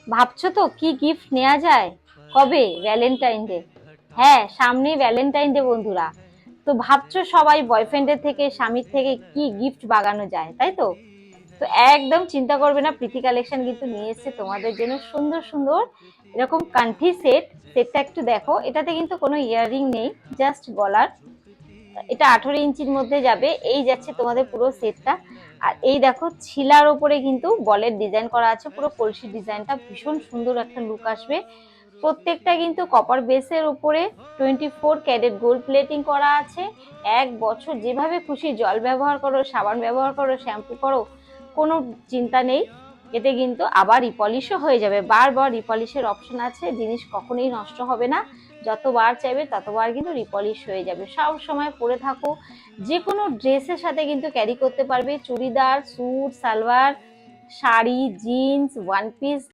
ভাবছো তো কি গিফট নেওয়া যায়? কবে ভ্যালেন্টাইন ডে? হ্যাঁ, সামনেই ভ্যালেন্টাইন ডে বন্ধুরা। তো ভাবছো সবাই বয়ফ্রেন্ডের থেকে, স্বামীর থেকে কি গিফট বাগানো যায়, তাই তো? তো একদম চিন্তা করবে না, প্রীতি কালেকশন কিন্তু নিয়ে এসেছে তোমাদের জন্য সুন্দর সুন্দর এরকম কান্ঠি সেট। সেটটা একটু দেখো, এটাতে কিন্তু কোনো ইয়াররিং নেই, জাস্ট গলার। এটা 18 ইঞ্চির মধ্যে যাবে, এই যাচ্ছে তোমাদের পুরো সেটটা। আর এই দেখো ছিলার ওপরে কিন্তু বলের ডিজাইন করা আছে, পুরো কলসি ডিজাইনটা ভীষণ সুন্দর একটা লুক আসবে। প্রত্যেকটা কিন্তু কপার বেসের উপরে 24 ক্যারেট গোল্ড প্লেটিং করা আছে। 1 বছর যেভাবে খুশি জল ব্যবহার করো, সাবান ব্যবহার করো, শ্যাম্পু করো, কোনো চিন্তা নেই। এতে কিন্তু আবার রিপলিশও হয়ে যাবে, বারবার রিপলিশের অপশন আছে, জিনিস কখনোই নষ্ট হবে না। যতবার চাইবে ততবার কিন্তু রিপলিশ হয়ে যাবে। সব সময় পরে থাকো, যে কোনো ড্রেসের সাথে কিন্তু ক্যারি করতে পারবে, churidar, suit, salwar, sari, jeans, one piece,